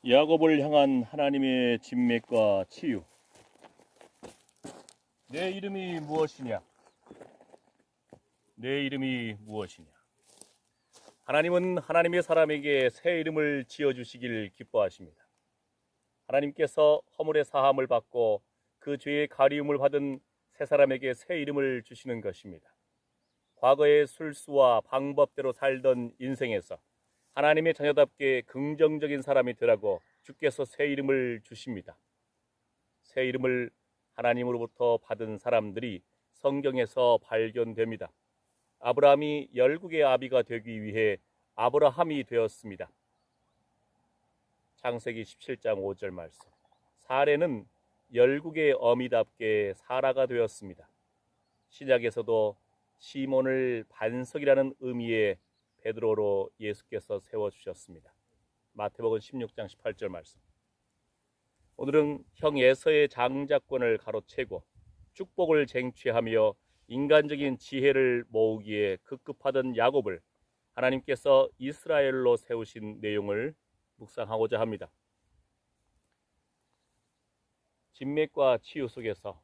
야곱을 향한 하나님의 진맥과 치유. 내 이름이 무엇이냐? 내 이름이 무엇이냐? 하나님은 하나님의 사람에게 새 이름을 지어주시길 기뻐하십니다. 하나님께서 허물의 사함을 받고 그 죄의 가리움을 받은 새 사람에게 새 이름을 주시는 것입니다. 과거의 술수와 방법대로 살던 인생에서 하나님의 자녀답게 긍정적인 사람이 되라고 주께서 새 이름을 주십니다. 새 이름을 하나님으로부터 받은 사람들이 성경에서 발견됩니다. 아브라함이 열국의 아비가 되기 위해 아브라함이 되었습니다. 창세기 17장 5절 말씀. 사레는 열국의 어미답게 사라가 되었습니다. 신약에서도 시몬을 반석이라는 의미의 베드로로 예수께서 세워주셨습니다. 마태복음 16장 18절 말씀. 오늘은 형 에서의 장자권을 가로채고 축복을 쟁취하며 인간적인 지혜를 모으기에 급급하던 야곱을 하나님께서 이스라엘로 세우신 내용을 묵상하고자 합니다. 진맥과 치유 속에서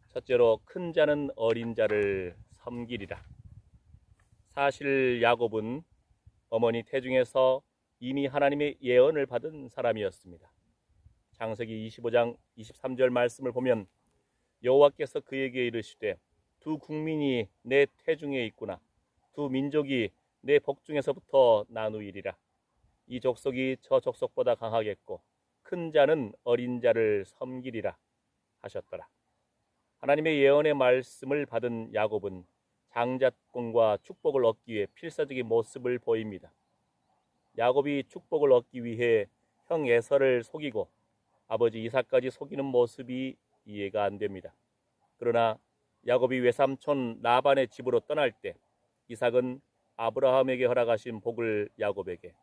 첫째로 큰 자는 어린 자를 섬기리라. 사실 야곱은 어머니 태중에서 이미 하나님의 예언을 받은 사람이었습니다. 창세기 25장 23절 말씀을 보면 여호와께서 그에게 이르시되 두 국민이 내 태중에 있구나. 두 민족이 내 복중에서부터 나누이리라. 이 족속이 저 족속보다 강하겠고 큰 자는 어린 자를 섬기리라 하셨더라. 하나님의 예언의 말씀을 받은 야곱은 장자권과 축복을 얻기 위해 필사적인 모습을 보입니다. 야곱이 축복을 얻기 위해 형 에서를 속이고 아버지 이삭까지 속이는 모습이 이해가 안 됩니다. 그러나 야곱이 외삼촌 라반의 집으로 떠날 때 이삭은 아브라함에게 허락하신 복을 야곱에게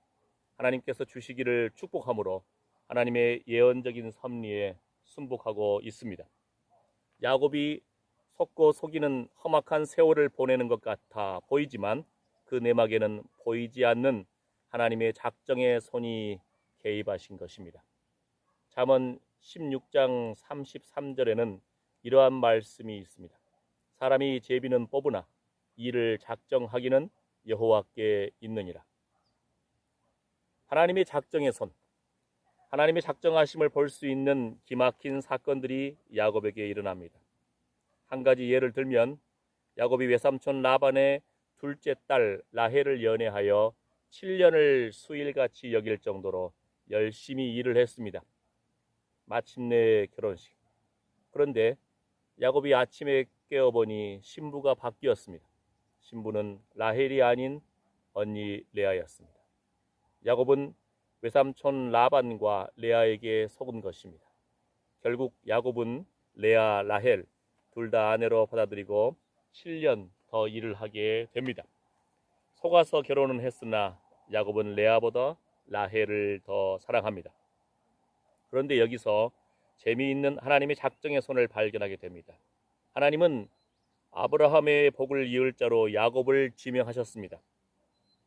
하나님께서 주시기를 축복함으로 하나님의 예언적인 섭리에 순복하고 있습니다. 야곱이 속고 속이는 험악한 세월을 보내는 것 같아 보이지만 그 내막에는 보이지 않는 하나님의 작정의 손이 개입하신 것입니다. 잠언 16장 33절에는 이러한 말씀이 있습니다. 사람이 제비는 뽑으나 이를 작정하기는 여호와께 있느니라. 하나님의 작정의 손, 하나님의 작정하심을 볼 수 있는 기막힌 사건들이 야곱에게 일어납니다. 한 가지 예를 들면 야곱이 외삼촌 라반의 둘째 딸 라헬을 연애하여 7년을 수일같이 여길 정도로 열심히 일을 했습니다. 마침내 결혼식. 그런데 야곱이 아침에 깨어보니 신부가 바뀌었습니다. 신부는 라헬이 아닌 언니 레아였습니다. 야곱은 외삼촌 라반과 레아에게 속은 것입니다. 결국 야곱은 레아, 라헬 둘 다 아내로 받아들이고 7년 더 일을 하게 됩니다. 속아서 결혼은 했으나 야곱은 레아보다 라헬을 더 사랑합니다. 그런데 여기서 재미있는 하나님의 작정의 손을 발견하게 됩니다. 하나님은 아브라함의 복을 이을 자로 야곱을 지명하셨습니다.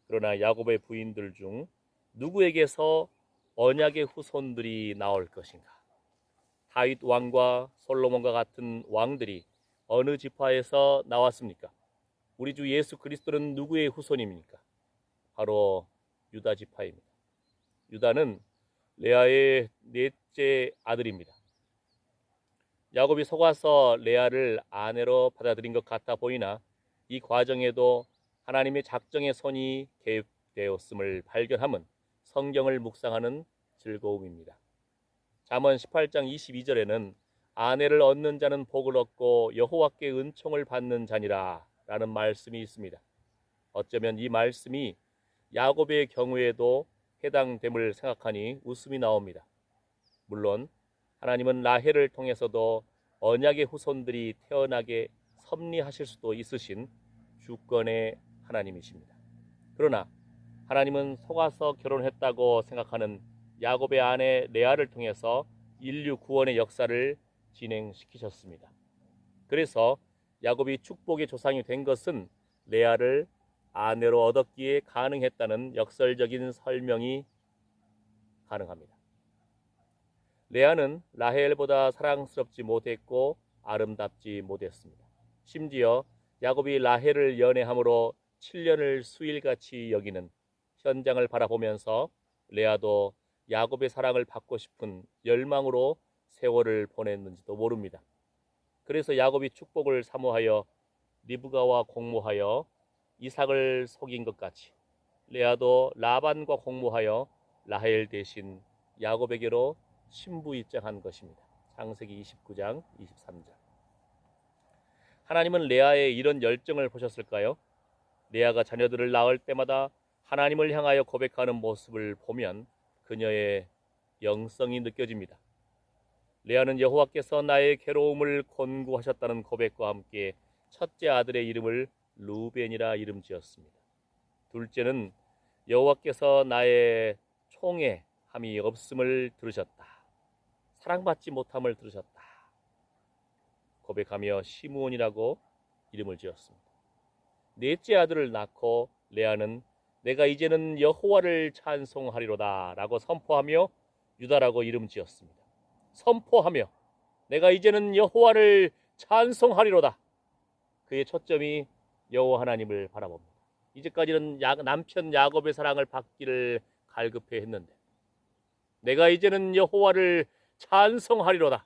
그러나 야곱의 부인들 중 누구에게서 언약의 후손들이 나올 것인가? 다윗 왕과 솔로몬과 같은 왕들이 어느 지파에서 나왔습니까? 우리 주 예수 그리스도는 누구의 후손입니까? 바로 유다 지파입니다. 유다는 레아의 넷째 아들입니다. 야곱이 속아서 레아를 아내로 받아들인 것 같아 보이나 이 과정에도 하나님의 작정의 손이 개입되었음을 발견함은 성경을 묵상하는 즐거움입니다. 잠언 18장 22절에는 아내를 얻는 자는 복을 얻고 여호와께 은총을 받는 자니라 라는 말씀이 있습니다. 어쩌면 이 말씀이 야곱의 경우에도 해당됨을 생각하니 웃음이 나옵니다. 물론 하나님은 라헬을 통해서도 언약의 후손들이 태어나게 섭리하실 수도 있으신 주권의 하나님이십니다. 그러나 하나님은 속아서 결혼했다고 생각하는 야곱의 아내 레아를 통해서 인류 구원의 역사를 진행시키셨습니다. 그래서 야곱이 축복의 조상이 된 것은 레아를 아내로 얻었기에 가능했다는 역설적인 설명이 가능합니다. 레아는 라헬보다 사랑스럽지 못했고 아름답지 못했습니다. 심지어 야곱이 라헬을 연애함으로 7년을 수일같이 여기는 현장을 바라보면서 레아도 야곱의 사랑을 받고 싶은 열망으로 세월을 보냈는지도 모릅니다. 그래서 야곱이 축복을 사모하여 리브가와 공모하여 이삭을 속인 것 같이 레아도 라반과 공모하여 라헬 대신 야곱에게로 신부 입장한 것입니다. 창세기 29장 23절. 하나님은 레아의 이런 열정을 보셨을까요? 레아가 자녀들을 낳을 때마다 하나님을 향하여 고백하는 모습을 보면 그녀의 영성이 느껴집니다. 레아는 여호와께서 나의 괴로움을 권고하셨다는 고백과 함께 첫째 아들의 이름을 루벤이라 이름 지었습니다. 둘째는 여호와께서 나의 총애함이 없음을 들으셨다. 사랑받지 못함을 들으셨다. 고백하며 시므온이라고 이름을 지었습니다. 넷째 아들을 낳고 레아는 내가 이제는 여호와를 찬송하리로다 라고 선포하며 유다라고 이름 지었습니다. 선포하며 내가 이제는 여호와를 찬송하리로다. 그의 초점이 여호와 하나님을 바라봅니다. 이제까지는 남편 야곱의 사랑을 받기를 갈급해 했는데 내가 이제는 여호와를 찬송하리로다.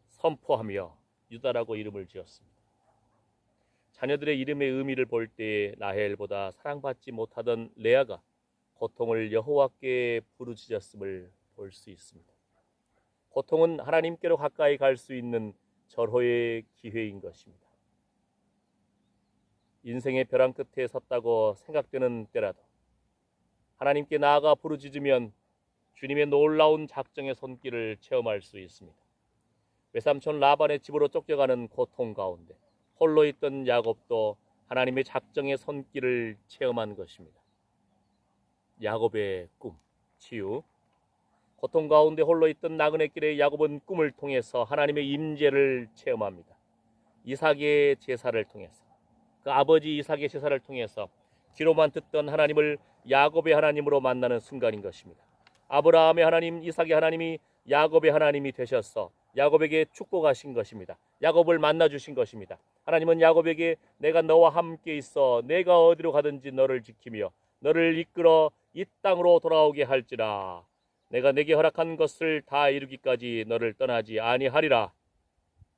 선포하며 유다라고 이름을 지었습니다. 자녀들의 이름의 의미를 볼 때 라헬보다 사랑받지 못하던 레아가 고통을 여호와께 부르짖었음을 볼 수 있습니다. 고통은 하나님께로 가까이 갈 수 있는 절호의 기회인 것입니다. 인생의 벼랑 끝에 섰다고 생각되는 때라도 하나님께 나아가 부르짖으면 주님의 놀라운 작정의 손길을 체험할 수 있습니다. 외삼촌 라반의 집으로 쫓겨가는 고통 가운데 홀로 있던 야곱도 하나님의 작정의 손길을 체험한 것입니다. 야곱의 꿈, 치유. 고통 가운데 홀로 있던 나그네 길에 야곱은 꿈을 통해서 하나님의 임재를 체험합니다. 이삭의 제사를 통해서, 그 아버지 이삭의 제사를 통해서 귀로만 듣던 하나님을 야곱의 하나님으로 만나는 순간인 것입니다. 아브라함의 하나님, 이삭의 하나님이 야곱의 하나님이 되셔서 야곱에게 축복하신 것입니다. 야곱을 만나주신 것입니다. 하나님은 야곱에게 내가 너와 함께 있어 내가 어디로 가든지 너를 지키며 너를 이끌어 이 땅으로 돌아오게 할지라. 내가 내게 허락한 것을 다 이루기까지 너를 떠나지 아니하리라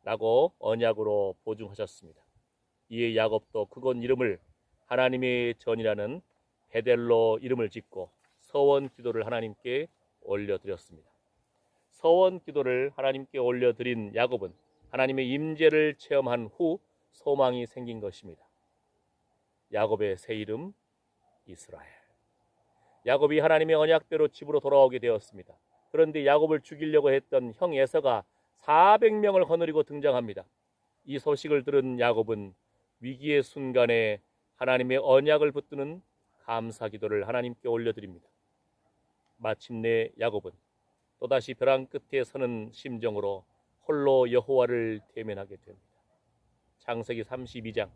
라고 언약으로 보증하셨습니다. 이에 야곱도 그곳 이름을 하나님의 전이라는 베델로 이름을 짓고 서원 기도를 하나님께 올려드렸습니다. 서원 기도를 하나님께 올려드린 야곱은 하나님의 임재를 체험한 후 소망이 생긴 것입니다. 야곱의 새 이름 이스라엘. 야곱이 하나님의 언약대로 집으로 돌아오게 되었습니다. 그런데 야곱을 죽이려고 했던 형 에서가 400명을 거느리고 등장합니다. 이 소식을 들은 야곱은 위기의 순간에 하나님의 언약을 붙드는 감사 기도를 하나님께 올려드립니다. 마침내 야곱은 또다시 벼랑 끝에 서는 심정으로 홀로 여호와를 대면하게 됩니다. 창세기 32장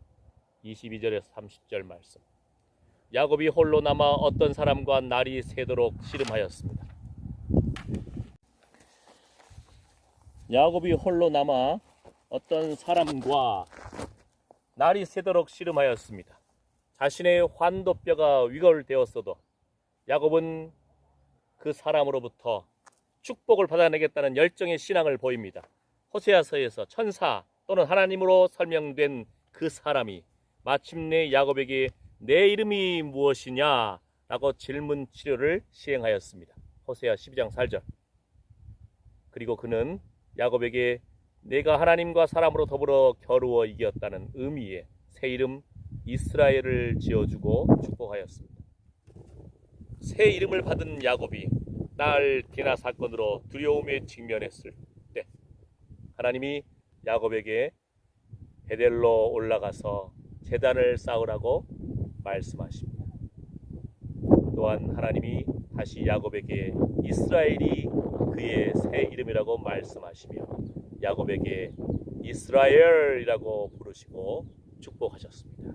22절에서 30절 말씀. 야곱이 홀로 남아 어떤 사람과 날이 새도록 씨름하였습니다. 야곱이 홀로 남아 어떤 사람과 날이 새도록 씨름하였습니다. 자신의 환도뼈가 위골되었어도 야곱은 그 사람으로부터 축복을 받아내겠다는 열정의 신앙을 보입니다. 호세아서에서 천사 또는 하나님으로 설명된 그 사람이 마침내 야곱에게 내 이름이 무엇이냐 라고 질문 치료를 시행하였습니다. 호세아 12장 4절. 그리고 그는 야곱에게 내가 하나님과 사람으로 더불어 겨루어 이겼다는 의미의 새 이름 이스라엘을 지어주고 축복하였습니다. 새 이름을 받은 야곱이 딸 디나 사건으로 두려움에 직면했을 때 하나님이 야곱에게 베델로 올라가서 제단을 쌓으라고 말씀하십니다. 또한 하나님이 다시 야곱에게 이스라엘이 그의 새 이름이라고 말씀하시며 야곱에게 이스라엘이라고 부르시고 축복하셨습니다.